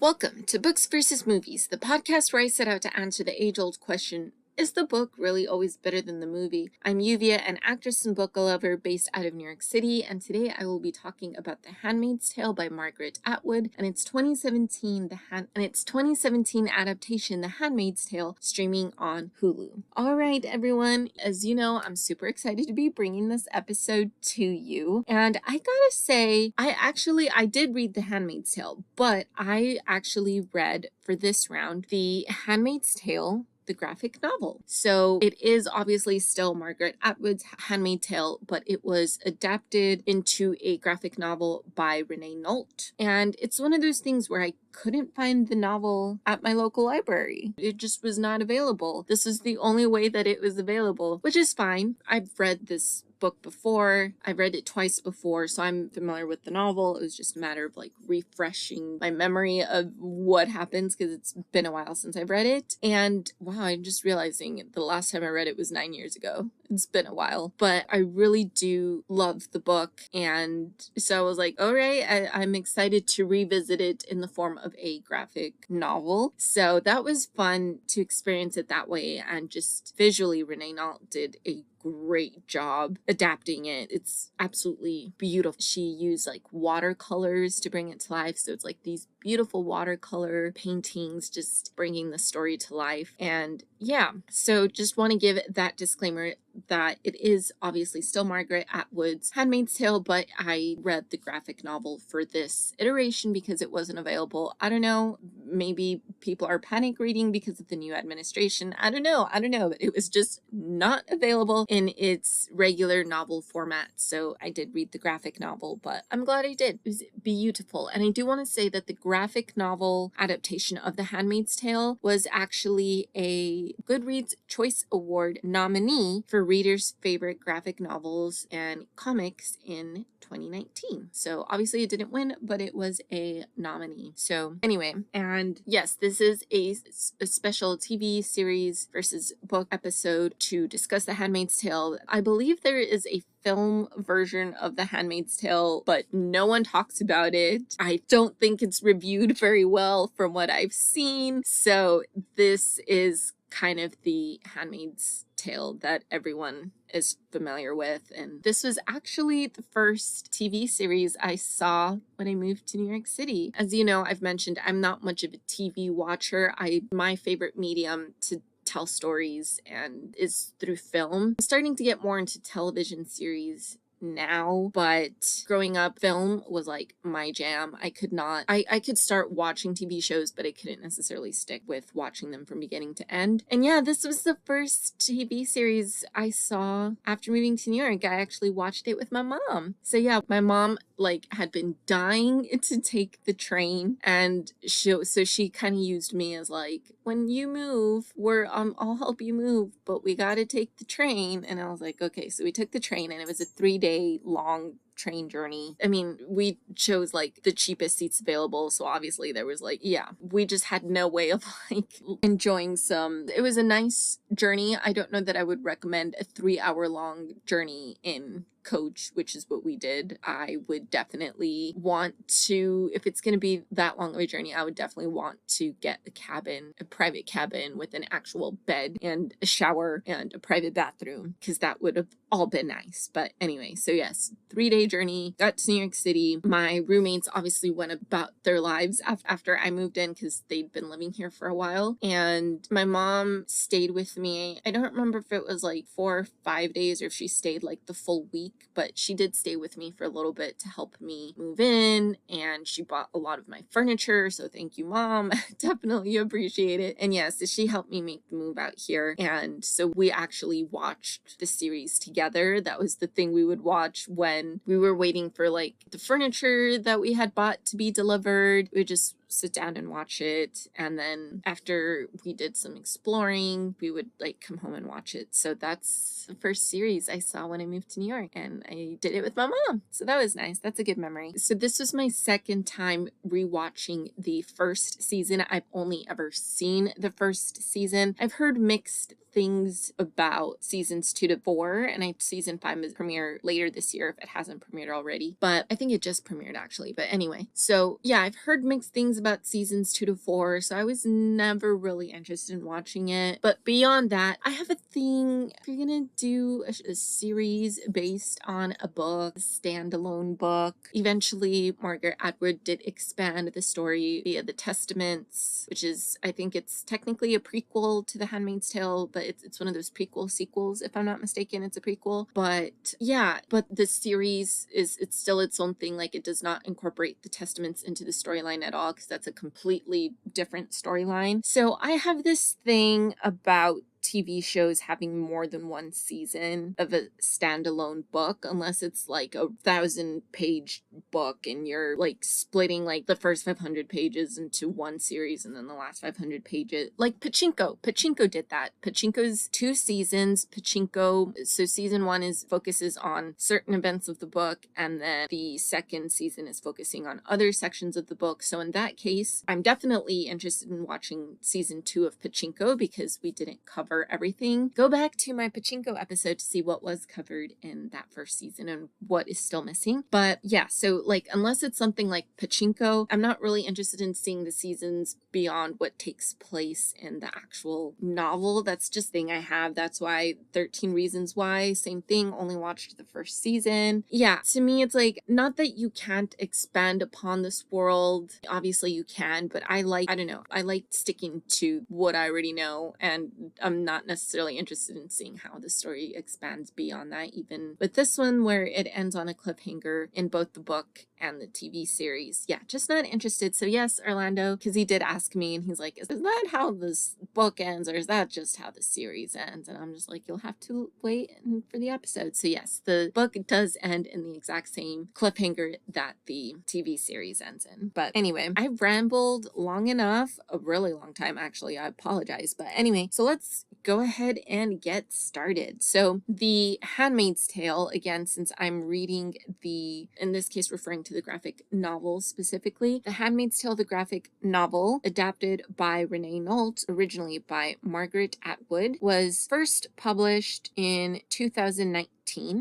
Welcome to Books vs. Movies, the podcast where I set out to answer the age-old question, is the book really always better than the movie? I'm Yuvia, an actress and book lover based out of New York City, and today I will be talking about The Handmaid's Tale by Margaret Atwood and its 2017 adaptation, The Handmaid's Tale, streaming on Hulu. Alright everyone, as you know, I'm super excited to be bringing this episode to you, and I gotta say, I did read The Handmaid's Tale, but I actually read, for this round, The Handmaid's Tale, the graphic novel. So it is obviously still Margaret Atwood's Handmaid's Tale, but it was adapted into a graphic novel by Renee Nault. And it's one of those things where I couldn't find the novel at my local library. It just was not available. This is the only way that it was available, which is fine. I've read this book before. I've read it twice before, so I'm familiar with the novel. It was just a matter of like refreshing my memory of what happens because it's been a while since I've read it. And wow, I'm just realizing the last time I read it was 9 years ago. It's been a while, but I really do love the book. And so I was like, all right, I'm excited to revisit it in the form of a graphic novel. So that was fun to experience it that way. And just visually, Renee Nault did a great job adapting it. It's absolutely beautiful. She used like watercolors to bring it to life. So it's like these beautiful watercolor paintings, just bringing the story to life. And yeah, so just want to give that disclaimer that it is obviously still Margaret Atwood's Handmaid's Tale, but I read the graphic novel for this iteration because it wasn't available. I don't know, maybe people are panic reading because of the new administration. I don't know, but it was just not available in its regular novel format. So I did read the graphic novel, but I'm glad I did. It was beautiful. And I do want to say that the graphic novel adaptation of The Handmaid's Tale was actually a Goodreads Choice Award nominee for readers' favorite graphic novels and comics in 2019. So obviously it didn't win, but it was a nominee. So anyway, and yes, this is a special TV series versus book episode to discuss The Handmaid's Tale. I believe there is a film version of The Handmaid's Tale, but no one talks about it. I don't think it's reviewed very well from what I've seen. So this is kind of the Handmaid's Tale that everyone is familiar with. And this was actually the first TV series I saw when I moved to New York City. As you know, I've mentioned I'm not much of a TV watcher. My favorite medium to tell stories and is through film. I'm starting to get more into television series now, but growing up, film was like my jam. I could start watching TV shows, but I couldn't necessarily stick with watching them from beginning to end. And yeah, this was the first TV series I saw after moving to New York. I actually watched it with my mom. So yeah, my mom had been dying to take the train, and she kind of used me as like, when you move, I'll help you move, but we got to take the train. And I was like, okay. So we took the train, and it was a 3-day long train journey. I mean, we chose like the cheapest seats available, so obviously there was like, yeah, we just had no way of like enjoying it was a nice journey. I don't know that I would recommend a 3-hour long journey in coach, which is what we did. I would definitely want to, if it's going to be that long of a journey, I would definitely want to get a private cabin with an actual bed and a shower and a private bathroom, because that would have all been nice. But anyway, so yes, 3-day journey, got to New York City. My roommates obviously went about their lives after I moved in because they'd been living here for a while. And my mom stayed with me. I don't remember if it was like 4 or 5 days or if she stayed like the full week, but she did stay with me for a little bit to help me move in, and she bought a lot of my furniture. So thank you, Mom. Definitely appreciate it. And yes, she helped me make the move out here. And so we actually watched the series together. That was the thing we would watch when we were waiting for like the furniture that we had bought to be delivered. We would just sit down and watch it, and then after we did some exploring, we would like come home and watch it. So that's the first series I saw when I moved to New York, and I did it with my mom, so that was nice. That's a good memory. So this was my second time rewatching the first season. I've only ever seen the first season. I've heard mixed things about seasons 2 to 4, and season 5 is premiere later this year if it hasn't premiered already, but I think it just premiered actually. But anyway, so yeah, I've heard mixed things things about seasons 2 to 4, so I was never really interested in watching it. But beyond that, I have a thing. If you're gonna do a series based on a book, a standalone book, eventually Margaret Atwood did expand the story via the Testaments, which is, I think it's technically a prequel to The Handmaid's Tale, but it's one of those prequel sequels, if I'm not mistaken. It's a prequel. But yeah, but the series it's still its own thing. Like, it does not incorporate the Testaments into the storyline at all, because that's a completely different storyline. So I have this thing about TV shows having more than one season of a standalone book, unless it's like a 1,000-page book and you're like splitting like the first 500 pages into one series and then the last 500 pages. Like Pachinko. Pachinko did that. Pachinko's 2 seasons. Pachinko, so season 1 focuses on certain events of the book, and then the second season is focusing on other sections of the book. So in that case, I'm definitely interested in watching season 2 of Pachinko, because we didn't cover everything. Go back to my Pachinko episode to see what was covered in that first season and what is still missing. But yeah, so like, unless it's something like Pachinko, I'm not really interested in seeing the seasons beyond what takes place in the actual novel. That's just thing I have. That's why 13 Reasons Why, same thing, only watched the first season. Yeah, to me, it's like, not that you can't expand upon this world. Obviously you can, but I don't know, I like sticking to what I already know, and I'm not necessarily interested in seeing how the story expands beyond that, even with this one where it ends on a cliffhanger in both the book and the TV series. Yeah, just not interested. So yes, Orlando, because he did ask me and he's like, is that how this book ends, or is that just how the series ends? And I'm just like, you'll have to wait for the episode. So yes, the book does end in the exact same cliffhanger that the TV series ends in. But anyway, I've rambled long enough, a really long time actually, I apologize. But anyway, so let's go ahead and get started. So The Handmaid's Tale, again, since I'm reading in this case referring to the graphic novel specifically, The Handmaid's Tale, the graphic novel, adapted by Renee Nault, originally by Margaret Atwood, was first published in 2019.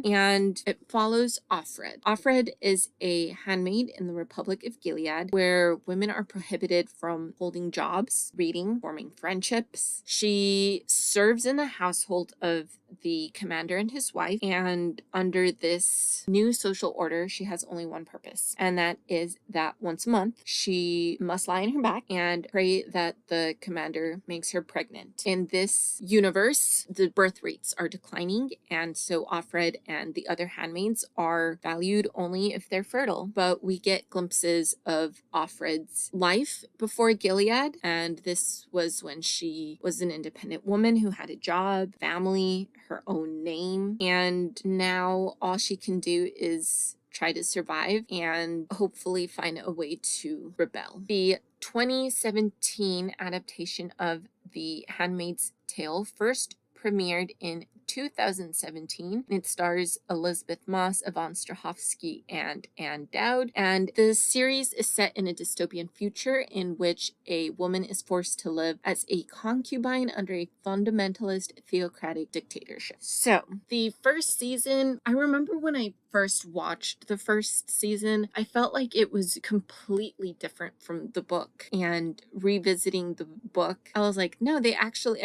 And it follows Offred. Offred is a handmaid in the Republic of Gilead, where women are prohibited from holding jobs, reading, forming friendships. She serves in the household of the commander and his wife, and under this new social order, she has only one purpose, and that is that once a month she must lie on her back and pray that the commander makes her pregnant. In this universe, the birth rates are declining, and so Offred and the other handmaids are valued only if they're fertile. But we get glimpses of Offred's life before Gilead, and this was when she was an independent woman who had a job, family, her own name, and now all she can do is try to survive and hopefully find a way to rebel. The 2017 adaptation of The Handmaid's Tale first premiered in 2017. It stars Elizabeth Moss, Yvonne Strahovski, and Anne Dowd. And the series is set in a dystopian future in which a woman is forced to live as a concubine under a fundamentalist theocratic dictatorship. So, the first season, I remember when I first watched the first season, I felt like it was completely different from the book. And revisiting the book, I was like, no, they actually,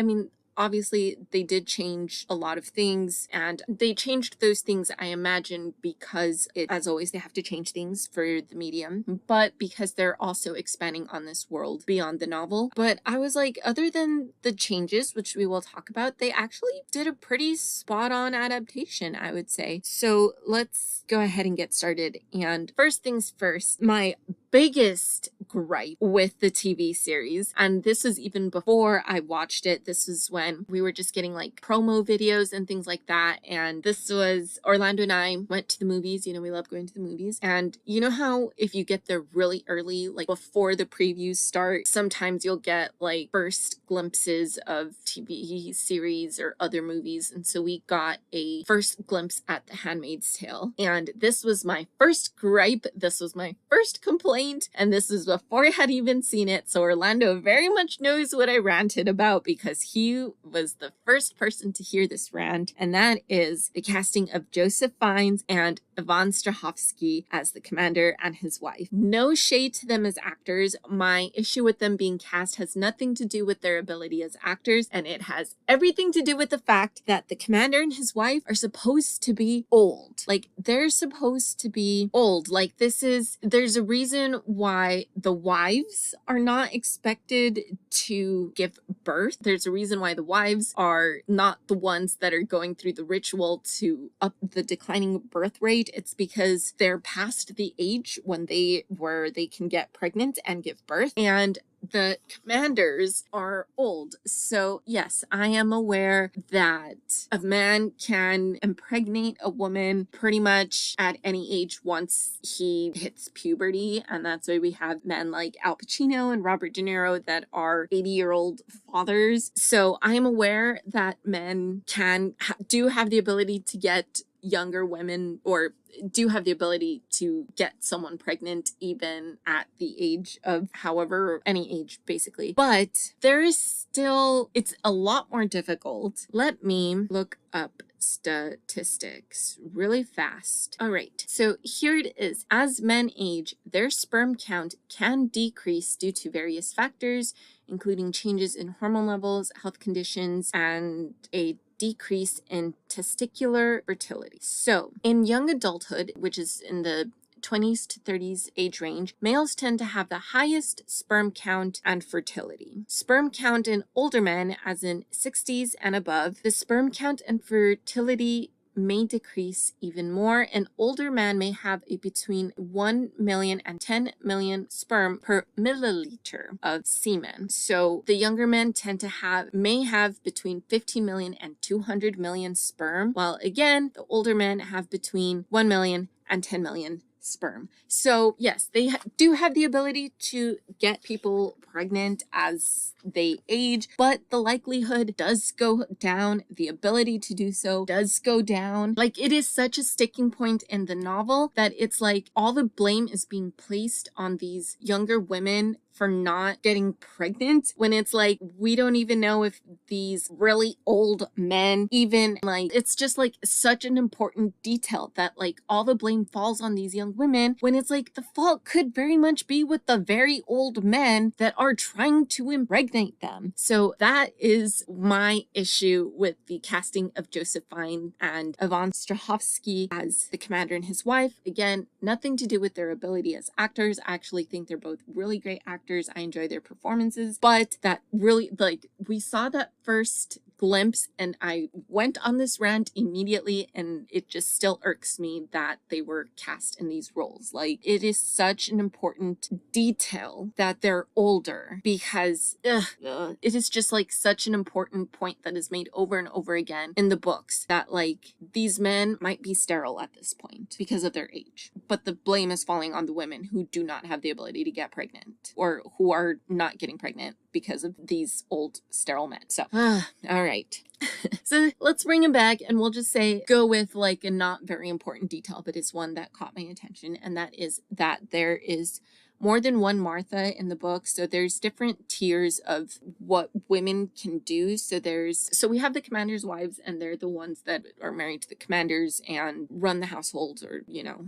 obviously, they did change a lot of things, and they changed those things, I imagine, because as always, they have to change things for the medium, but because they're also expanding on this world beyond the novel. But I was like, other than the changes, which we will talk about, they actually did a pretty spot-on adaptation, I would say. So let's go ahead and get started. And first things first, my biggest gripe with the TV series, and this was even before I watched it. This was when we were just getting like promo videos and things like that, and this was Orlando and I went to the movies. You know, we love going to the movies, and you know how if you get there really early, like before the previews start, sometimes you'll get like first glimpses of TV series or other movies, and so we got a first glimpse at The Handmaid's Tale, and this was my first gripe, this was my first complaint point, and this was before I had even seen it, so Orlando very much knows what I ranted about because he was the first person to hear this rant, and that is the casting of Joseph Fiennes and Yvonne Strahovski as the commander and his wife. No shade to them as actors. My issue with them being cast has nothing to do with their ability as actors, and it has everything to do with the fact that the commander and his wife are supposed to be old. Like, they're supposed to be old. Like, there's a reason why the wives are not expected to give birth. There's a reason why the wives are not the ones that are going through the ritual to up the declining birth rate. It's because they're past the age where they can get pregnant and give birth. And the commanders are old. So yes, I am aware that a man can impregnate a woman pretty much at any age once he hits puberty. And that's why we have men like Al Pacino and Robert De Niro that are 80-year-old fathers. So I am aware that men do have the ability to get younger women, or do have the ability to get someone pregnant even at the age of however, any age basically. But there is still, it's a lot more difficult. Let me look up statistics really fast. All right, so here it is. As men age, their sperm count can decrease due to various factors, including changes in hormone levels, health conditions, and a decrease in testicular fertility. So in young adulthood, which is in the 20s to 30s age range, males tend to have the highest sperm count and fertility. Sperm count in older men, as in 60s and above, the sperm count and fertility may decrease even more. An older man may have a between 1 million and 10 million sperm per milliliter of semen. So the younger men may have between 50 million and 200 million sperm, while again, the older men have between 1 million and 10 million sperm. So yes, they do have the ability to get people pregnant as they age, but the likelihood does go down. The ability to do so does go down. Like, it is such a sticking point in the novel that it's like all the blame is being placed on these younger women for not getting pregnant, when it's like, we don't even know if these really old men even, like, it's just like such an important detail that like all the blame falls on these young women, when it's like the fault could very much be with the very old men that are trying to impregnate them. So that is my issue with the casting of Joseph Fiennes and Yvonne Strahovski as the commander and his wife. Again, nothing to do with their ability as actors. I actually think they're both really great actors. I enjoy their performances, but that really, like, we saw that first glimpse and I went on this rant immediately, and it just still irks me that they were cast in these roles. Like, it is such an important detail that they're older, because it is just like such an important point that is made over and over again in the books, that like these men might be sterile at this point because of their age, but the blame is falling on the women who do not have the ability to get pregnant, or who are not getting pregnant because of these old sterile men. So all right. So let's bring him back, and we'll just say go with like a not very important detail, but it's one that caught my attention, and that is that there is more than one Martha in the book. So there's different tiers of what women can do. So we have the commander's wives, and they're the ones that are married to the commanders and run the households, or, you know,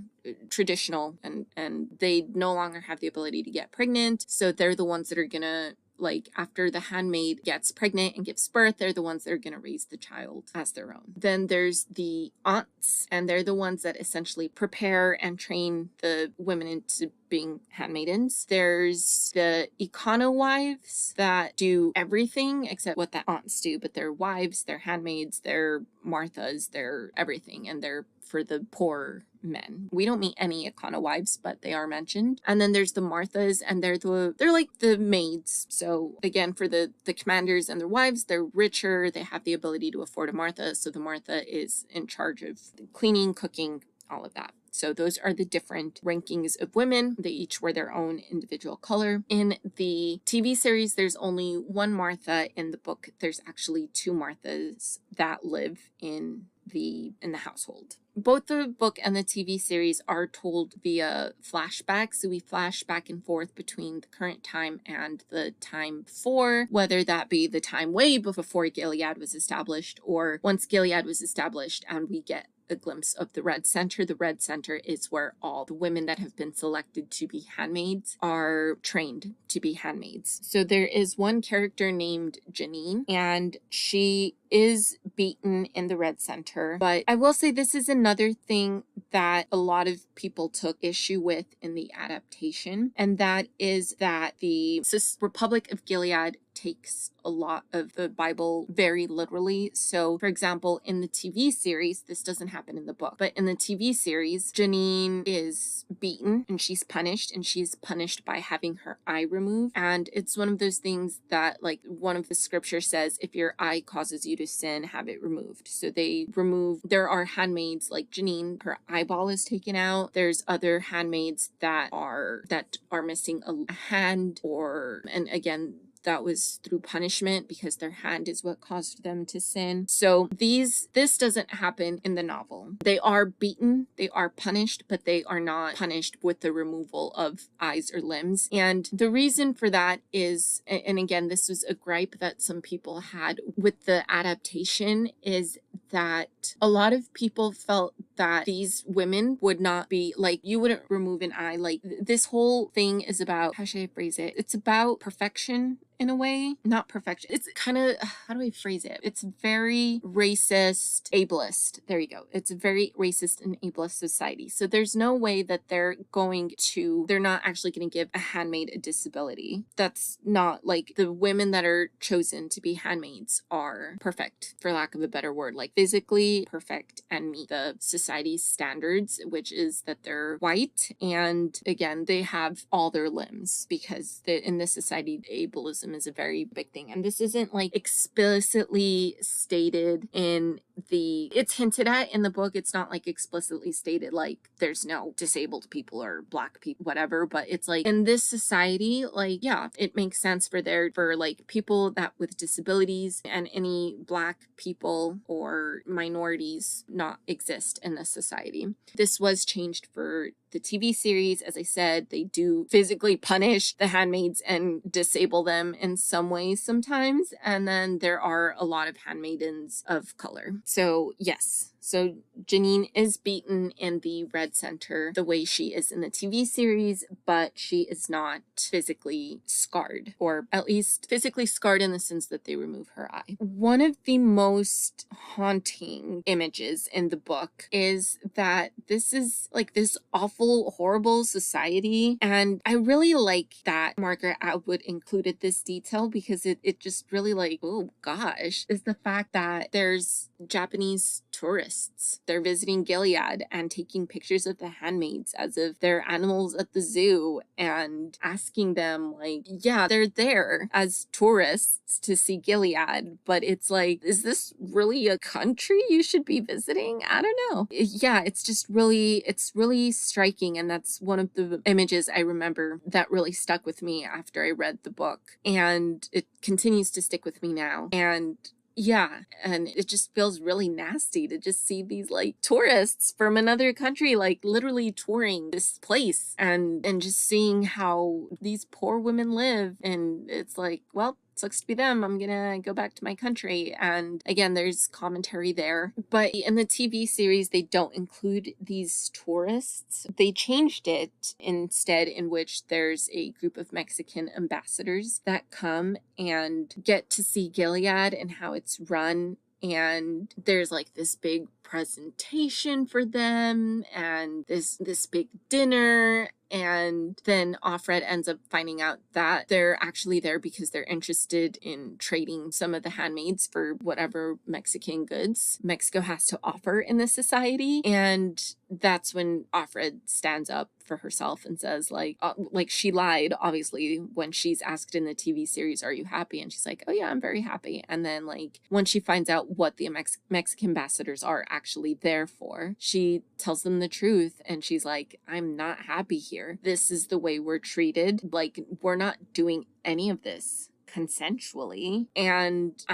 traditional, and they no longer have the ability to get pregnant. So they're the ones that are gonna, like, after the handmaid gets pregnant and gives birth, they're the ones that are going to raise the child as their own. Then there's the aunts, and they're the ones that essentially prepare and train the women into being handmaidens. There's the econo wives that do everything except what the aunts do, but they're wives, they're handmaids, they're Marthas, they're everything, and they're for the poor men. We don't meet any econo wives, but they are mentioned. And then there's the Marthas, and they're like the maids. So again, for the commanders and their wives, they're richer, they have the ability to afford a Martha, so the Martha is in charge of cleaning, cooking, all of that. So those are the different rankings of women. They each wear their own individual color. In the TV series, there's only one Martha. In the book, there's actually two Marthas that live in the household. both the book and the TV series are told via flashbacks. So we flash back and forth between the current time and the time before, whether that be the time way before Gilead was established or once Gilead was established and we get a glimpse of the Red Center. The Red Center is where all the women that have been selected to be handmaids are trained to be handmaids. So there is one character named Janine, and she is beaten in the Red Center. But I will say this is another thing that a lot of people took issue with in the adaptation, and that is that the Republic of Gilead takes a lot of the Bible very literally. So, for example, in the TV series, this doesn't happen in the book, but in the TV series, Janine is beaten and she's punished by having her eye removed. And it's one of those things that, like, one of the scriptures says, if your eye causes you to sin, have it removed. So there are handmaids like Janine, her eyeball is taken out. There's other handmaids that are missing a hand, and again, that was through punishment because their hand is what caused them to sin. So this doesn't happen in the novel. They are beaten, they are punished, but they are not punished with the removal of eyes or limbs. And the reason for that is, and again, this was a gripe that some people had with the adaptation, is that a lot of people felt that these women would not be, like, you wouldn't remove an eye. Like, this whole thing is about, how should I phrase it? It's about perfection in a way. Not perfection. It's kind of, how do I phrase it? It's very racist, ableist. There you go. It's a very racist and ableist society. So there's no way that they're not actually going to give a handmaid a disability. That's not, like, the women that are chosen to be handmaids are perfect, for lack of a better word, like physically perfect and meet the society's standards, which is that they're white. And again, they have all their limbs because in this society, ableism is a very big thing. And this isn't, like, explicitly stated it's hinted at in the book. It's not, like, explicitly stated, like, there's no disabled people or black people, whatever, but it's like, in this society, like, yeah, it makes sense for like people that with disabilities and any black people or minorities not exist in this society. This was changed for the TV series. As I said, they do physically punish the handmaids and disable them in some ways sometimes. And then there are a lot of handmaidens of color. So yes. So Janine is beaten in the Red Center the way she is in the TV series, but she is not physically scarred, or at least physically scarred in the sense that they remove her eye. One of the most haunting images in the book is that this is, like, this awful, horrible society. And I really like that Margaret Atwood included this detail because it just really, like, oh gosh, is the fact that there's Japanese tourists. They're visiting Gilead and taking pictures of the handmaids as if they're animals at the zoo and asking them, like, yeah, they're there as tourists to see Gilead, but it's like, is this really a country you should be visiting? I don't know. Yeah, it's really striking. And that's one of the images I remember that really stuck with me after I read the book. And it continues to stick with me now. And yeah, and it just feels really nasty to just see these, like, tourists from another country, like, literally touring this place and just seeing how these poor women live. And it's like, well, sucks to be them. I'm gonna go back to my country. And again, there's commentary there. But in the TV series, they don't include these tourists. They changed it instead, in which there's a group of Mexican ambassadors that come and get to see Gilead and how it's run. And there's, like, this big presentation for them and this big dinner. And then Offred ends up finding out that they're actually there because they're interested in trading some of the handmaids for whatever Mexican goods Mexico has to offer in this society. And that's when Offred stands up for herself and says, like she lied, obviously, when she's asked in the TV series, are you happy? And she's like, oh yeah, I'm very happy. And then, like, when she finds out what the Mexican ambassadors are actually there for, she tells them the truth. And she's like, I'm not happy here. This is the way we're treated. Like, we're not doing any of this consensually, and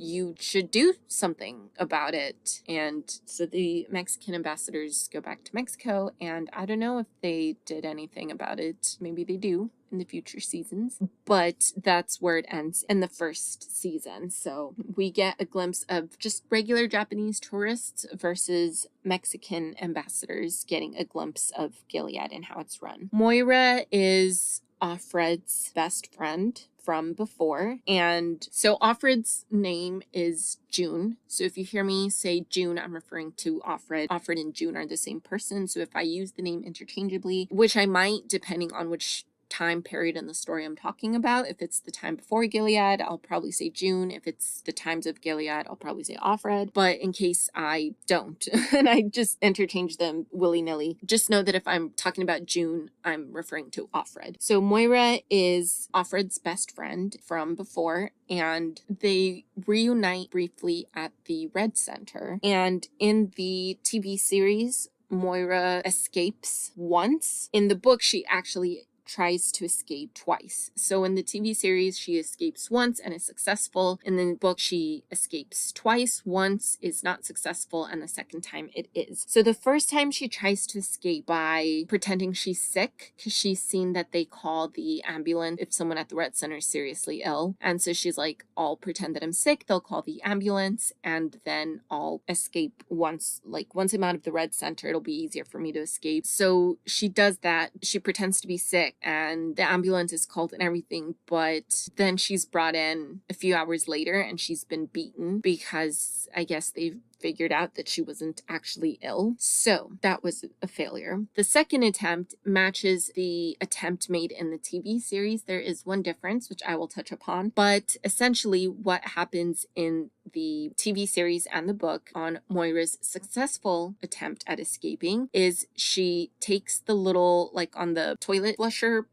you should do something about it. And so the Mexican ambassadors go back to Mexico, and I don't know if they did anything about it. Maybe they do in the future seasons, but that's where it ends in the first season. So we get a glimpse of just regular Japanese tourists versus Mexican ambassadors getting a glimpse of Gilead and how it's run. Moira is Offred's best friend from before. And so Offred's name is June. So if you hear me say June, I'm referring to Offred. Offred and June are the same person. So if I use the name interchangeably, which I might, depending on which time period in the story I'm talking about. If it's the time before Gilead, I'll probably say June. If it's the times of Gilead, I'll probably say Offred. But in case I don't, and I just interchange them willy-nilly, just know that if I'm talking about June, I'm referring to Offred. So Moira is Offred's best friend from before, and they reunite briefly at the Red Center. And in the TV series, Moira escapes once. In the book, she actually tries to escape twice. So in the TV series, she escapes once and is successful. In the book, she escapes twice. Once is not successful, and the second time it is. So the first time she tries to escape by pretending she's sick, because she's seen that they call the ambulance if someone at the Red Center is seriously ill. And so she's like, I'll pretend that I'm sick, they'll call the ambulance, and then I'll escape once. Like, once I'm out of the Red Center, it'll be easier for me to escape. So she does that. She pretends to be sick, and the ambulance is called and everything, but then she's brought in a few hours later and she's been beaten because I guess they've figured out that she wasn't actually ill. So that was a failure. The second attempt matches the attempt made in the TV series. There is one difference, which I will touch upon, but essentially what happens in the TV series and the book on Moira's successful attempt at escaping is she takes the little, like on the toilet flusher,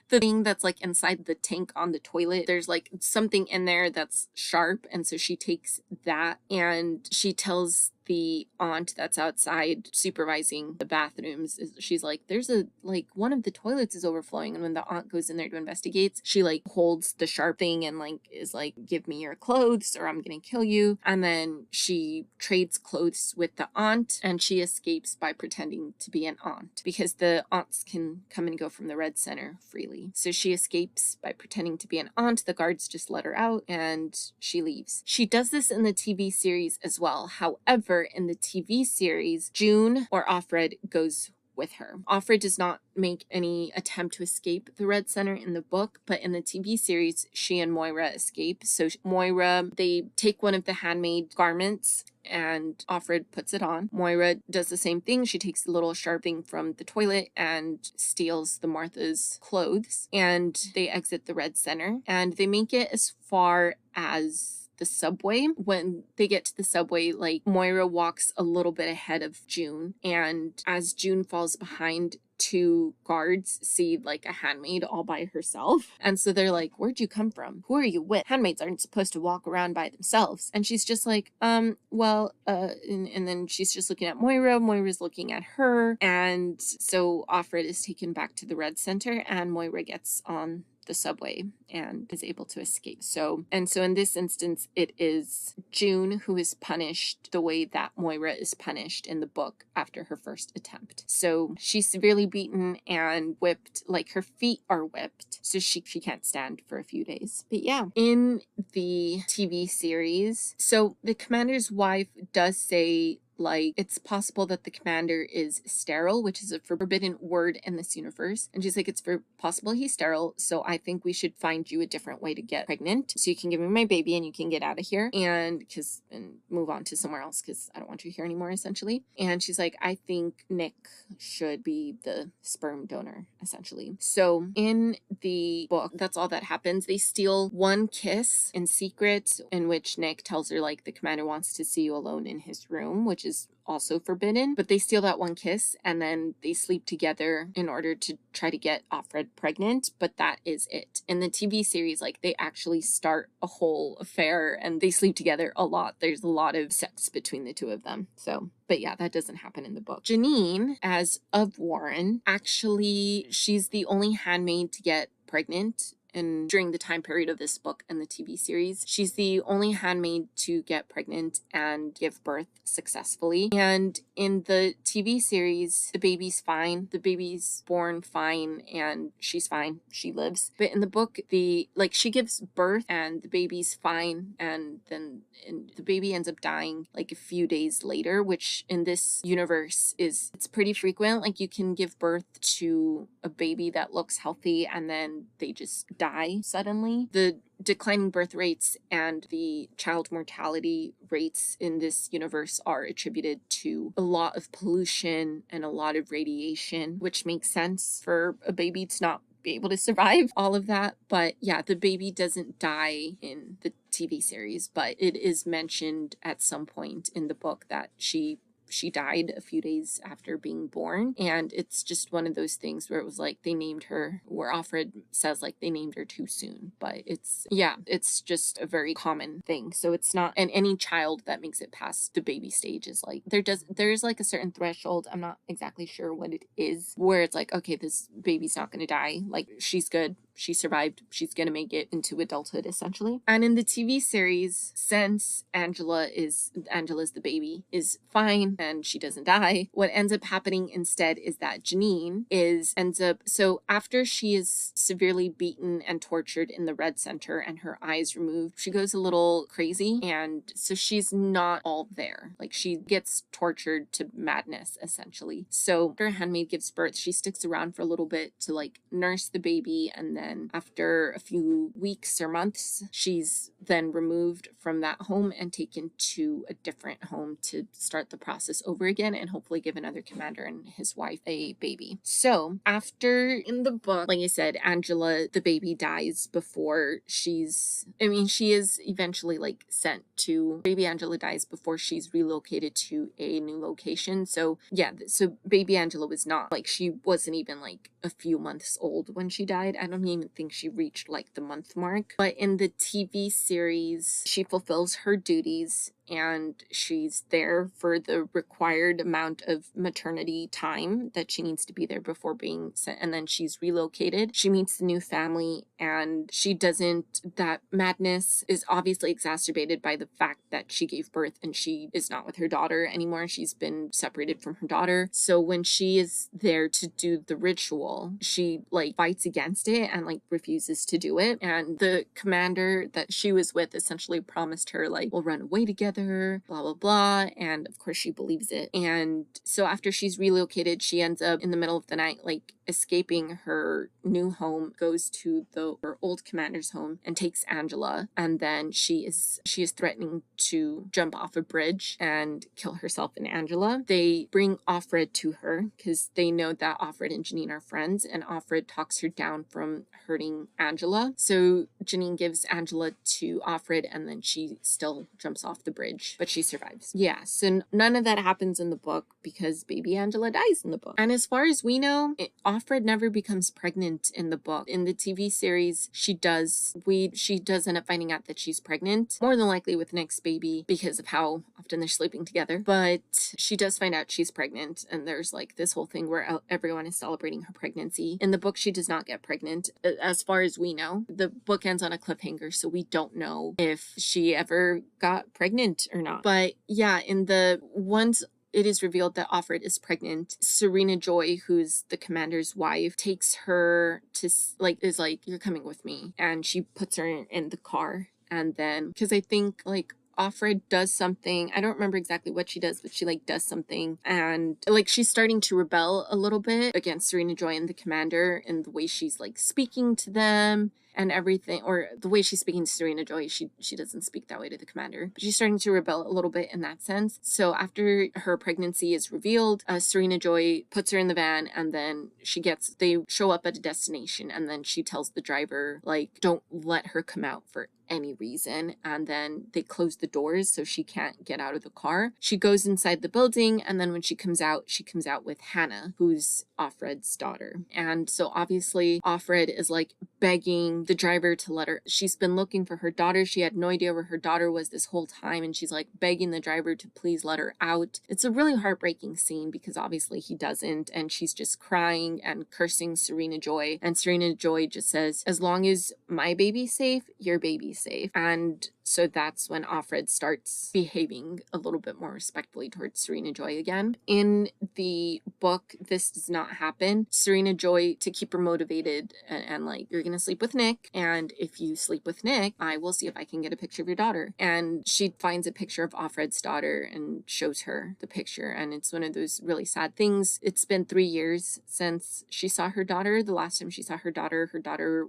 the thing that's like inside the tank on the toilet, there's like something in there that's sharp, and so she takes that and she tells the aunt that's outside supervising the bathrooms, she's like, there's one of the toilets is overflowing. And when the aunt goes in there to investigate, she like holds the sharp thing and like is like, give me your clothes or I'm gonna kill you. And then she trades clothes with the aunt and she escapes by pretending to be an aunt because the aunts can come and go from the Red Center freely. So she escapes by pretending to be an aunt. The guards just let her out and she leaves. She does this in the TV series as well. However, in the TV series, June or Offred goes with her. Offred does not make any attempt to escape the Red Center in the book, but in the TV series, she and Moira escape. So Moira, they take one of the handmaid garments and Offred puts it on. Moira does the same thing. She takes the little sharp thing from the toilet and steals the Martha's clothes, and they exit the Red Center, and they make it as far as the subway. When they get to the subway, like Moira walks a little bit ahead of June, and as June falls behind, two guards see like a handmaid all by herself, and so they're like, where'd you come from? Who are you with? Handmaids aren't supposed to walk around by themselves. And she's just like, and then she's just looking at Moira's looking at her, and so Offred is taken back to the Red Center and Moira gets on the subway and is able to escape. So in this instance, it is June who is punished the way that Moira is punished in the book after her first attempt. So she's severely beaten and whipped, like her feet are whipped, so she can't stand for a few days. But yeah, in the TV series, so the commander's wife does say, like, it's possible that the commander is sterile, which is a forbidden word in this universe. And she's like, it's possible he's sterile, so I think we should find you a different way to get pregnant so you can give me my baby and you can get out of here and move on to somewhere else because I don't want you here anymore, essentially. And she's like, I think Nick should be the sperm donor, essentially. So in the book, that's all that happens. They steal one kiss in secret in which Nick tells her, like, the commander wants to see you alone in his room, which is also forbidden, but they steal that one kiss and then they sleep together in order to try to get Offred pregnant, but that is it. In the TV series, like, they actually start a whole affair and they sleep together a lot. There's a lot of sex between the two of them. So, but yeah, that doesn't happen in the book. Janine, as of Warren, actually, she's the only handmaid to get pregnant and during the time period of this book and the TV series. She's the only handmaid to get pregnant and give birth successfully. And in the TV series, the baby's fine. The baby's born fine and she's fine. She lives. But in the book, she gives birth and the baby's fine, and then the baby ends up dying like a few days later, which in this universe it's pretty frequent. Like, you can give birth to a baby that looks healthy and then they just die suddenly. The declining birth rates and the child mortality rates in this universe are attributed to a lot of pollution and a lot of radiation, which makes sense for a baby to not be able to survive all of that. But yeah, the baby doesn't die in the TV series, but it is mentioned at some point in the book that she died a few days after being born. And it's just one of those things where it was like they named her, where Offred says like they named her too soon. But it's just a very common thing. So it's not, and any child that makes it past the baby stage is like, there's like a certain threshold, I'm not exactly sure what it is, where it's like, okay, this baby's not gonna die, like she's good, she survived, she's gonna make it into adulthood essentially. And in the TV series, since Angela's the baby, is fine and she doesn't die, what ends up happening instead is that Janine so after she is severely beaten and tortured in the Red Center and her eyes removed, she goes a little crazy, and so she's not all there. Like, she gets tortured to madness essentially. So after Handmaid gives birth, she sticks around for a little bit to like nurse the baby, and then after a few weeks or months, she's then removed from that home and taken to a different home to start the process over again and hopefully give another commander and his wife a baby. So after, in the book, like I said, Angela, the baby, dies before she is eventually like sent to, baby Angela dies before she's relocated to a new location. So yeah, so baby Angela was not, like, she wasn't even like a few months old when she died. I don't even think she reached like the month mark. But in the TV series, she fulfills her duties and she's there for the required amount of maternity time that she needs to be there before being sent, and then she's relocated. She meets the new family, and that madness is obviously exacerbated by the fact that she gave birth and she is not with her daughter anymore. She's been separated from her daughter. So when she is there to do the ritual, she like fights against it and like refuses to do it. And the commander that she was with essentially promised her like, we'll run away together, blah blah blah, and of course she believes it. And so after she's relocated, she ends up in the middle of the night like escaping her new home, goes to her old commander's home and takes Angela, and then she is threatening to jump off a bridge and kill herself and Angela. They bring Offred to her because they know that Offred and Janine are friends, and Offred talks her down from hurting Angela. So Janine gives Angela to Offred, and then she still jumps off the bridge, but she survives. Yeah, so none of that happens in the book because baby Angela dies in the book. And as far as we know, Offred never becomes pregnant in the book. In the TV series, she does end up finding out that she's pregnant, more than likely with Nick's baby because of how often they're sleeping together. But she does find out she's pregnant, and there's like this whole thing where everyone is celebrating her pregnancy. In the book, she does not get pregnant, as far as we know. The book ends on a cliffhanger, so we don't know if she ever got pregnant or not. But yeah, in the ones it is revealed that Offred is pregnant, Serena Joy, who's the commander's wife, takes her to is like, you're coming with me, and she puts her in the car. And then, because I think like Offred does something, I don't remember exactly what she does, but she like does something, and like she's starting to rebel a little bit against Serena Joy and the commander, and the way she's like speaking to them and everything, or the way she's speaking to Serena Joy, she doesn't speak that way to the commander, but she's starting to rebel a little bit in that sense. So after her pregnancy is revealed, Serena Joy puts her in the van, and then they show up at a destination, and then she tells the driver like, don't let her come out for any reason. And then they close the doors so she can't get out of the car. She goes inside the building, and then when she comes out with Hannah, who's Offred's daughter. And so obviously Offred is like begging the driver to let her. She's been looking for her daughter. She had no idea where her daughter was this whole time, and she's like begging the driver to please let her out. It's a really heartbreaking scene because obviously he doesn't, and she's just crying and cursing Serena Joy. And Serena Joy just says, as long as my baby's safe, your baby's safe. And so that's when Offred starts behaving a little bit more respectfully towards Serena Joy again. In the book, this does not happen. Serena Joy, to keep her motivated and like, you're gonna sleep with Nick, and if you sleep with Nick, I will see if I can get a picture of your daughter. And she finds a picture of Offred's daughter and shows her the picture, and it's one of those really sad things. It's been 3 years since she saw her daughter. The last time she saw her daughter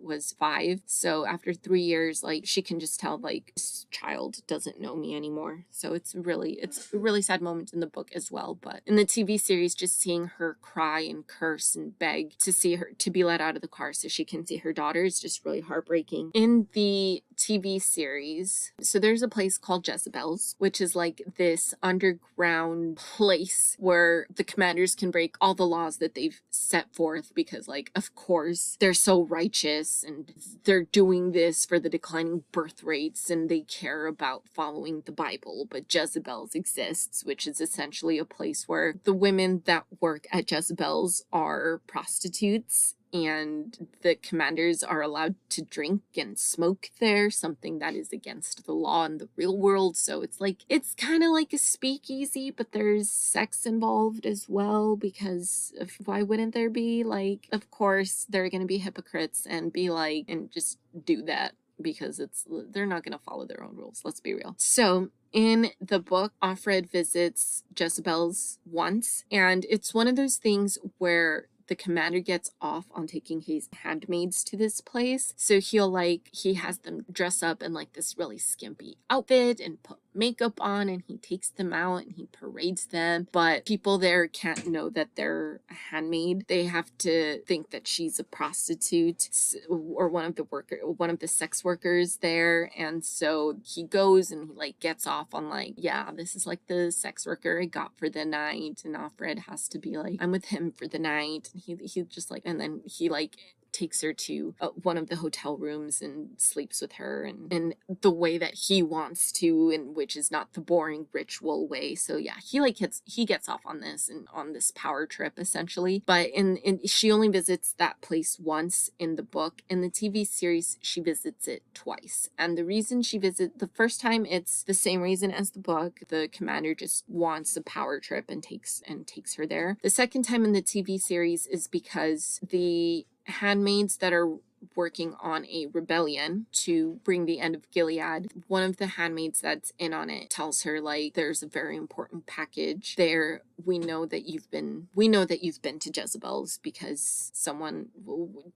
was 5. So after 3 years, like, she can just tell, like, this child doesn't know me anymore. So it's a really sad moment in the book as well. But in the TV series, just seeing her cry and curse and beg to be let out of the car so she can see her daughter is just really heartbreaking. In the TV series, so there's a place called Jezebel's, which is like this underground place where the commanders can break all the laws that they've set forth because, like, of course, they're so righteous and they're doing this for the declining birth rates and they care about following the Bible. But Jezebel's exists, which is essentially a place where the women that work at Jezebel's are prostitutes, and the commanders are allowed to drink and smoke there, something that is against the law in the real world. So it's kind of like a speakeasy, but there's sex involved as well, because why wouldn't there be? Like, of course, they're going to be hypocrites and be like, and just do that because they're not going to follow their own rules. Let's be real. So in the book, Offred visits Jezebel's once, and it's one of those things where the commander gets off on taking his handmaids to this place. So he has them dress up in like this really skimpy outfit and put makeup on, and he takes them out and he parades them. But people there can't know that they're a handmaid. They have to think that she's a prostitute or one of the sex workers there. And so he goes and he like gets off on like, yeah, this is like the sex worker I got for the night. And Offred has to be like, I'm with him for the night. And he just like, and then he like takes her to one of the hotel rooms and sleeps with her and the way that he wants to, and which is not the boring ritual way. So yeah, he gets off on this and on this power trip essentially. But in she only visits that place once in the book. In the TV series, she visits it twice. And the reason she visits the first time, it's the same reason as the book. The commander just wants a power trip and takes her there. The second time in the TV series is because the handmaids that are working on a rebellion to bring the end of Gilead, one of the handmaids that's in on it tells her, like, there's a very important package there. We know that you've been to Jezebel's because someone,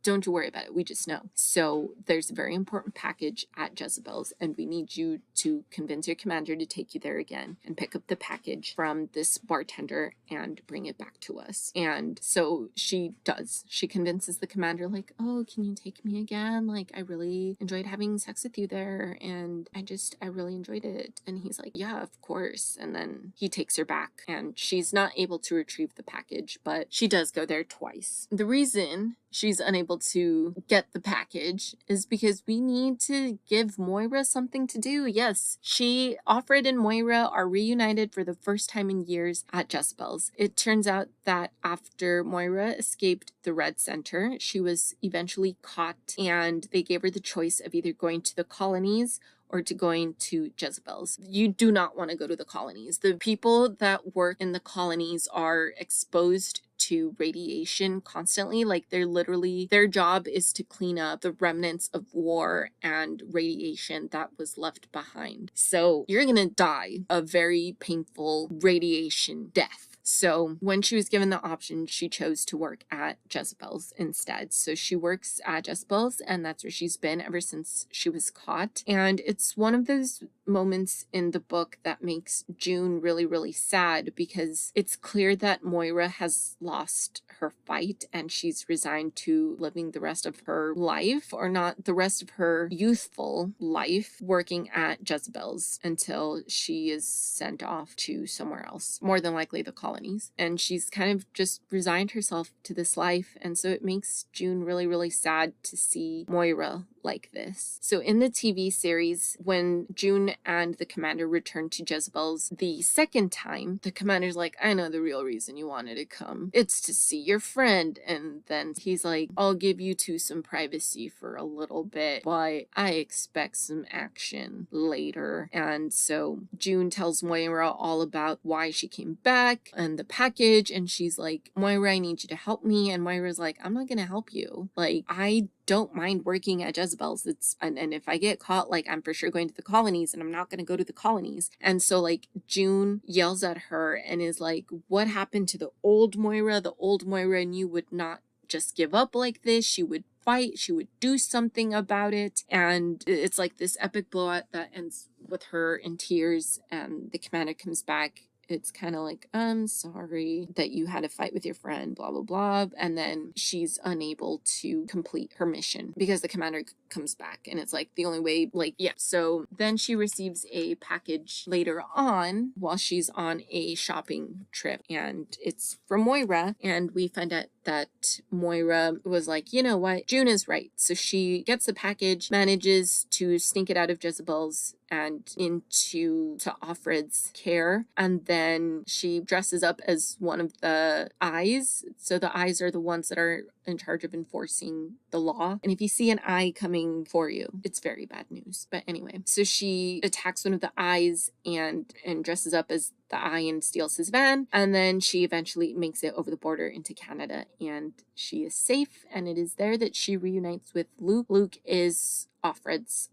don't you worry about it, we just know. So there's a very important package at Jezebel's, and we need you to convince your commander to take you there again and pick up the package from this bartender and bring it back to us. And so she does. She convinces the commander, like, oh, can you take me again? Like, I really enjoyed having sex with you there, and I really enjoyed it. And he's like, yeah, of course. And then he takes her back, and she's not able to retrieve the package, but she does go there twice. The reason she's unable to get the package is because we need to give Moira something to do. Yes, Offred and Moira are reunited for the first time in years at Jezebel's. It turns out that after Moira escaped the Red Center, she was eventually caught, and they gave her the choice of either going to the colonies or to going to Jezebel's. You do not want to go to the colonies. The people that work in the colonies are exposed to radiation constantly. Like, their job is to clean up the remnants of war and radiation that was left behind. So you're gonna die a very painful radiation death. So when she was given the option, she chose to work at Jezebel's instead. So she works at Jezebel's, and that's where she's been ever since she was caught. And it's one of those moments in the book that makes June really, really sad, because it's clear that Moira has lost her fight and she's resigned to living the rest of her life, or not the rest of her youthful life, working at Jezebel's until she is sent off to somewhere else, more than likely the colonies. And she's kind of just resigned herself to this life. And so it makes June really, really sad to see Moira like this. So in the TV series, when June and the commander return to Jezebel's the second time, the commander's like, I know the real reason you wanted to come. It's to see your friend. And then he's like, I'll give you two some privacy for a little bit, but I expect some action later. And so June tells Moira all about why she came back and the package. And she's like, Moira, I need you to help me. And Moira's like, I'm not going to help you. Like, I don't mind working at Jezebel's. And if I get caught, like, I'm for sure going to the colonies, and I'm not going to go to the colonies. And so, like, June yells at her and is like, what happened to the old Moira? The old Moira knew would not just give up like this. She would fight. She would do something about it. And it's like this epic blowout that ends with her in tears, and the commander comes back. It's kind of like, I'm sorry that you had a fight with your friend, blah, blah, blah. And then she's unable to complete her mission because the commander comes back. And it's like the only way, like, yeah. So then she receives a package later on while she's on a shopping trip. And it's from Moira. And we find out that Moira was like, you know what? June is right. So she gets the package, manages to sneak it out of Jezebel's and into Offred's care. And then she dresses up as one of the eyes. So the eyes are the ones that are in charge of enforcing the law. And if you see an eye coming for you, it's very bad news. But anyway, so she attacks one of the eyes and dresses up as the eye and steals his van. And then she eventually makes it over the border into Canada, and she is safe. And it is there that she reunites with Luke. Luke is Offred's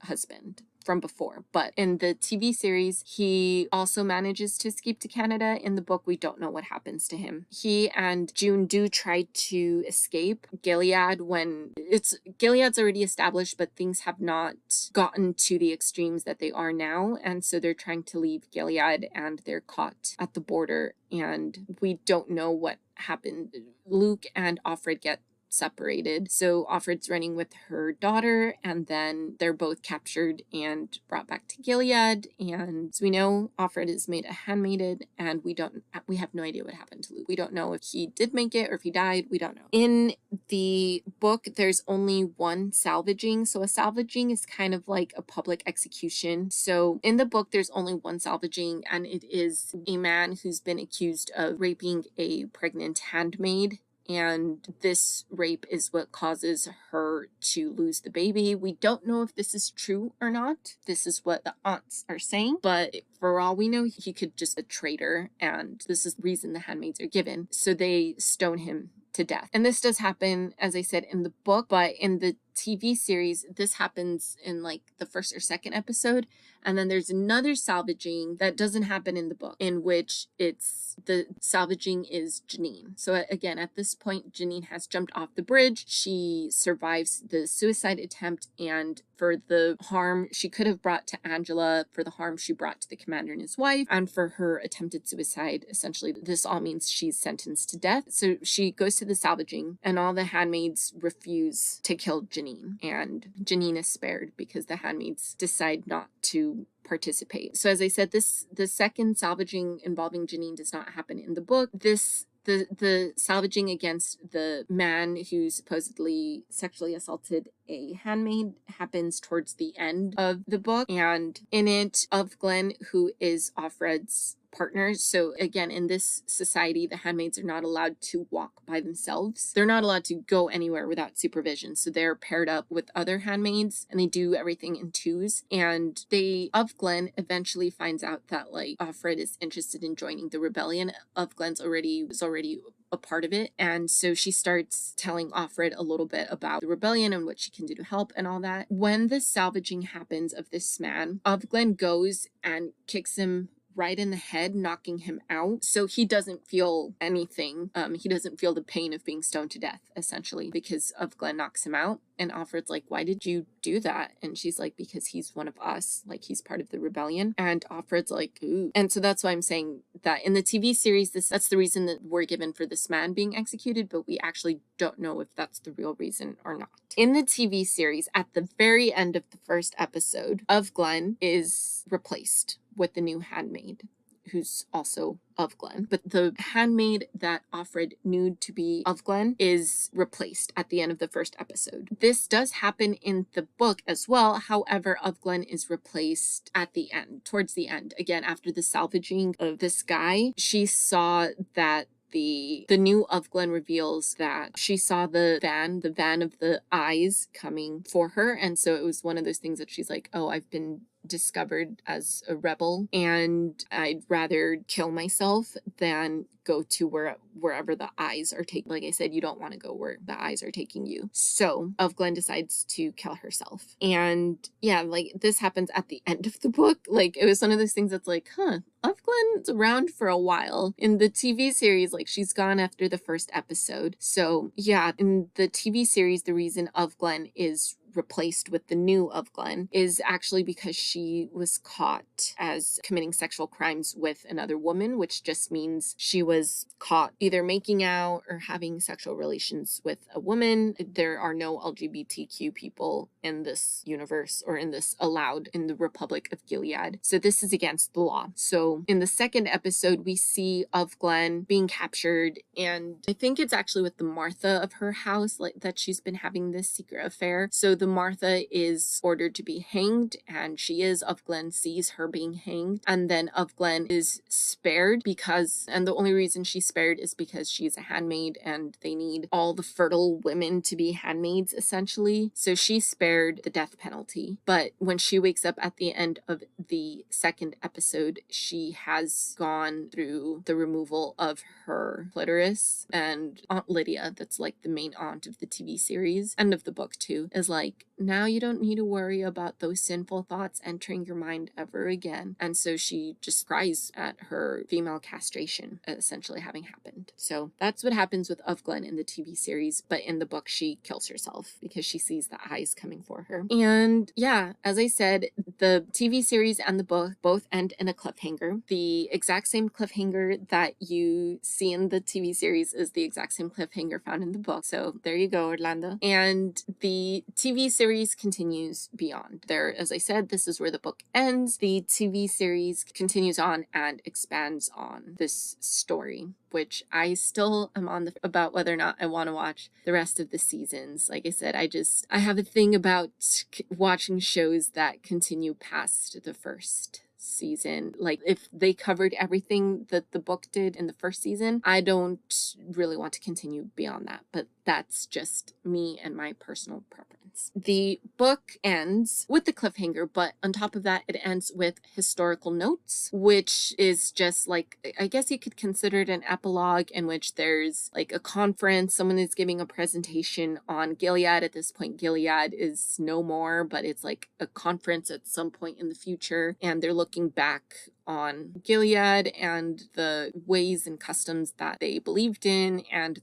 husband from before, but in the TV series, he also manages to escape to Canada. In the book, we don't know what happens to him. He and June do try to escape Gilead when Gilead's already established, but things have not gotten to the extremes that they are now. And so they're trying to leave Gilead, and they're caught at the border, and we don't know what happened. Luke and Offred get separated. So Offred's running with her daughter, and then they're both captured and brought back to Gilead. And so we know Offred is made a handmaid, and we have no idea what happened to Luke. We don't know if he did make it or if he died. We don't know. In the book, there's only one salvaging. So a salvaging is kind of like a public execution. So in the book, there's only one salvaging, and it is a man who's been accused of raping a pregnant handmaid. And this rape is what causes her to lose the baby. We don't know if this is true or not. This is what the aunts are saying. But for all we know, he could just be a traitor. And this is the reason the handmaids are given. So they stone him to death. And this does happen, as I said, in the book. But in the TV series, this happens in like the first or second episode. And then there's another salvaging that doesn't happen in the book, in which the salvaging is Janine. So again, at this point, Janine has jumped off the bridge. She survives the suicide attempt, and for the harm she could have brought to Angela, for the harm she brought to the commander and his wife, and for her attempted suicide, essentially, this all means she's sentenced to death. So she goes to the salvaging, and all the handmaids refuse to kill Janine. And Janine is spared because the handmaids decide not to participate. So as I said, the second salvaging involving Janine does not happen in the book. The salvaging against the man who supposedly sexually assaulted a handmaid happens towards the end of the book. And in it, Ofglen, who is Offred's partner. So again, in this society, the handmaids are not allowed to walk by themselves. They're not allowed to go anywhere without supervision. So they're paired up with other handmaids, and they do everything in twos. And Ofglen eventually finds out that like Offred is interested in joining the rebellion. Ofglen's was already a part of it. And so she starts telling Offred a little bit about the rebellion and what she can do to help and all that. When the salvaging happens of this man, Ofglen goes and kicks him right in the head, knocking him out. So he doesn't feel anything. He doesn't feel the pain of being stoned to death, essentially, because Ofglen knocks him out. And Offred's like, why did you do that? And she's like, because he's one of us. Like, he's part of the rebellion. And Offred's like, ooh. And so that's why I'm saying that in the TV series, that's the reason that we're given for this man being executed, but we actually don't know if that's the real reason or not. In the TV series, at the very end of the first episode, Ofglen is replaced with the new handmaid, who's also Ofglen. But the handmaid that Offred knew to be Ofglen is replaced at the end of the first episode. This does happen in the book as well. However, Ofglen is replaced at the end, towards the end. Again, after the salvaging of this guy, she saw that the new Ofglen reveals that she saw the van of the eyes coming for her. And so it was one of those things that she's like, oh, I've been discovered as a rebel and I'd rather kill myself than go to wherever the eyes are taking. Like I said, you don't want to go where the eyes are taking you. So Ofglen decides to kill herself. And yeah, like this happens at the end of the book. Like it was one of those things that's like, Ofglen's around for a while. In the TV series, like she's gone after the first episode. So yeah, in the TV series, the reason Ofglen is replaced with the new Ofglen is actually because she was caught as committing sexual crimes with another woman, which just means she was caught either making out or having sexual relations with a woman. There are no LGBTQ people in this universe or in this allowed in the Republic of Gilead. So this is against the law. So in the second episode, we see Ofglen being captured, and I think it's actually with the Martha of her house, like that she's been having this secret affair. So the Martha is ordered to be hanged, and she is. Ofglen sees her being hanged, and then Ofglen is spared and the only reason she's spared is because she's a handmaid and they need all the fertile women to be handmaids, essentially. So she's spared the death penalty. But when she wakes up at the end of the second episode, she has gone through the removal of her clitoris, and Aunt Lydia, that's like the main aunt of the TV series and of the book too, is like, now you don't need to worry about those sinful thoughts entering your mind ever again. And so she just cries at her female castration essentially having happened. So that's what happens with Ofglen in the TV series, but in the book she kills herself because she sees the eyes coming for her. And yeah, as I said, the TV series and the book both end in a cliffhanger. The exact same cliffhanger that you see in the TV series is the exact same cliffhanger found in the book. So there you go, Orlando. And the TV series continues beyond there. As I said, this is where the book ends. The TV series continues on and expands on this story, which I still am on about whether or not I want to watch the rest of the seasons. Like I said, I have a thing about watching shows that continue past the first season. Like if they covered everything that the book did in the first season, I don't really want to continue beyond that, but that's just me and my personal preference. The book ends with the cliffhanger, but on top of that, it ends with historical notes, which is just like, I guess you could consider it an epilogue in which there's like a conference, someone is giving a presentation on Gilead. At this point, Gilead is no more, but it's like a conference at some point in the future, and they're looking back on Gilead and the ways and customs that they believed in, and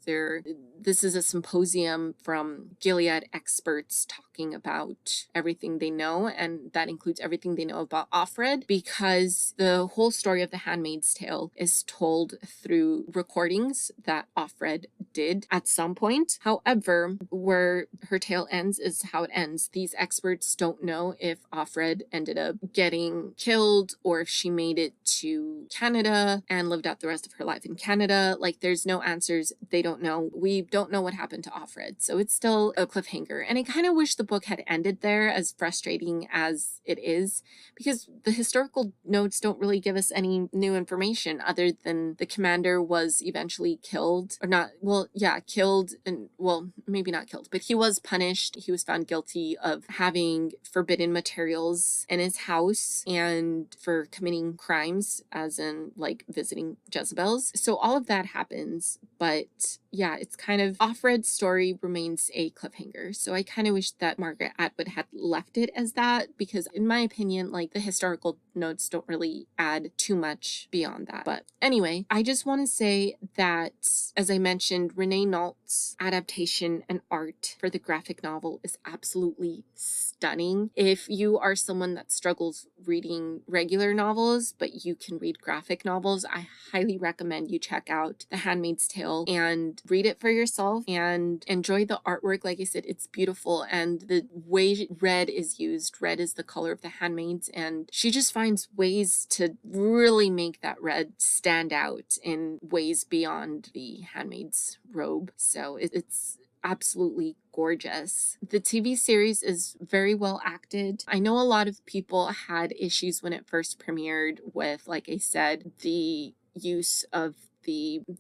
this is a symposium from Gilead experts talking about everything they know, and that includes everything they know about Offred, because the whole story of The Handmaid's Tale is told through recordings that Offred did at some point. However, where her tale ends is how it ends. These experts don't know if Offred ended up getting killed or if she made it to Canada and lived out the rest of her life in Canada. Like, there's no answers. They don't know. We don't know what happened to Offred. So it's still a cliffhanger. And I kind of wish the book had ended there, as frustrating as it is, because the historical notes don't really give us any new information other than the commander was eventually killed, or not, well, yeah, killed, and well, maybe not killed, but he was punished. He was found guilty of having forbidden materials in his house and for committing crimes, as in like visiting Jezebels. So all of that happens, but yeah, it's kind of Offred's story remains a cliffhanger. So I kind of wish that that Margaret Atwood had left it as that, because in my opinion, like, the historical notes don't really add too much beyond that. But anyway, I just want to say that, as I mentioned, Renee Nault's adaptation and art for the graphic novel is absolutely stunning. If you are someone that struggles reading regular novels, but you can read graphic novels, I highly recommend you check out The Handmaid's Tale and read it for yourself and enjoy the artwork. Like I said, it's beautiful, and the way red is used, red is the color of the handmaids, and she just finds ways to really make that red stand out in ways beyond the handmaid's robe. So it's absolutely gorgeous. The TV series is very well acted. I know a lot of people had issues when it first premiered with, like I said, the use of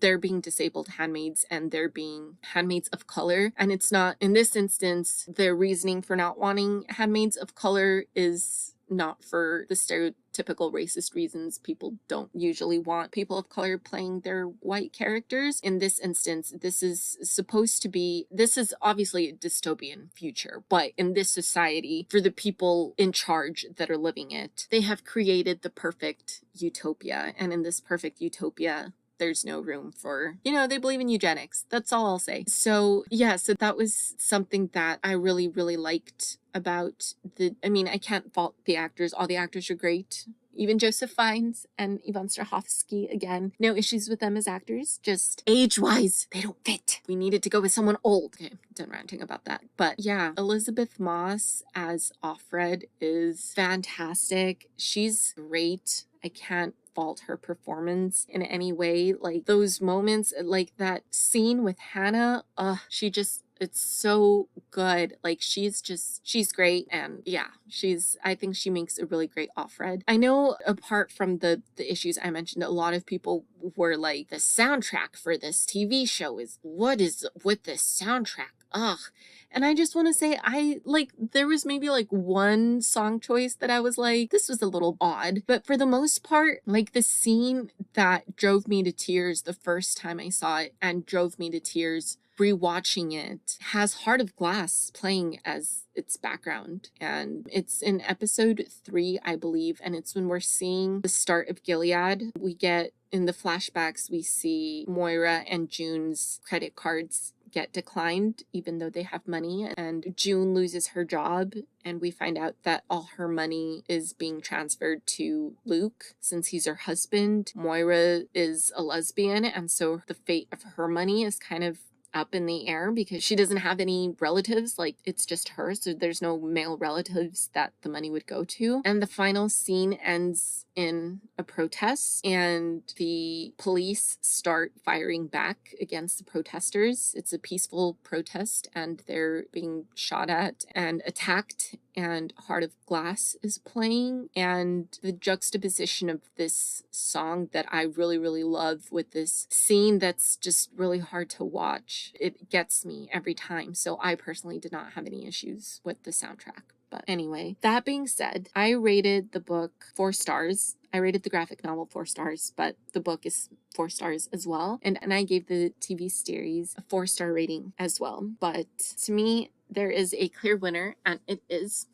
there being disabled handmaids and there being handmaids of color. And it's not, in this instance, their reasoning for not wanting handmaids of color is not for the stereotypical racist reasons. People don't usually want people of color playing their white characters. In this instance, this is obviously a dystopian future, but in this society, for the people in charge that are living it, they have created the perfect utopia. And in this perfect utopia, there's no room for, they believe in eugenics. That's all I'll say. So yeah, so that was something that I really, really liked about I can't fault the actors. All the actors are great. Even Joseph Fiennes and Yvonne Strahovski, again, no issues with them as actors, just age-wise, they don't fit. We needed to go with someone old. Okay, done ranting about that. But yeah, Elizabeth Moss as Offred is fantastic. She's great. I can't fault her performance in any way. Like, those moments, like that scene with Hannah, it's so good. Like, she's great. And yeah, I think she makes a really great Offred. I know, apart from the issues I mentioned, a lot of people were like, the soundtrack for this TV show what is with this soundtrack? Ugh. And I just want to say, there was maybe like one song choice that I was like, this was a little odd. But for the most part, like, the scene that drove me to tears the first time I saw it and drove me to tears rewatching it has Heart of Glass playing as its background. And it's in episode 3, I believe. And it's when we're seeing the start of Gilead. In the flashbacks, we see Moira and June's credit cards get declined even though they have money, and June loses her job, and we find out that all her money is being transferred to Luke since he's her husband. Moira is a lesbian, and so the fate of her money is kind of up in the air because she doesn't have any relatives. Like, it's just her, so there's no male relatives that the money would go to. And the final scene ends in a protest, and the police start firing back against the protesters. It's a peaceful protest, and they're being shot at and attacked, and Heart of Glass is playing. And the juxtaposition of this song that I really, really love with this scene that's just really hard to watch, it gets me every time. So I personally did not have any issues with the soundtrack. But anyway, that being said, I rated the book 4 stars. I rated the graphic novel 4 stars, but the book is 4 stars as well. And I gave the TV series a 4-star rating as well. But to me, there is a clear winner, and it is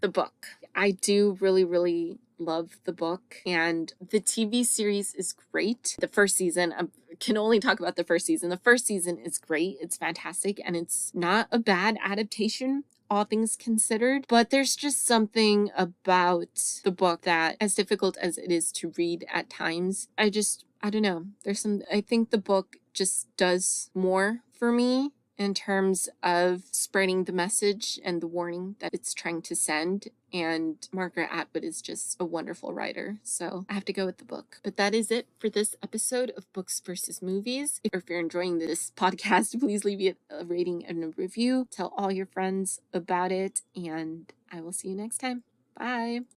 the book. I do really, really love the book, and the TV series is great. The first season, I can only talk about the first season. The first season is great. It's fantastic, and it's not a bad adaptation, all things considered, but there's just something about the book that, as difficult as it is to read at times, I don't know. I think the book just does more for me in terms of spreading the message and the warning that it's trying to send. And Margaret Atwood is just a wonderful writer, so I have to go with the book. But that is it for this episode of Books versus Movies. If you're enjoying this podcast, please leave it a rating and a review. Tell all your friends about it, and I will see you next time. Bye!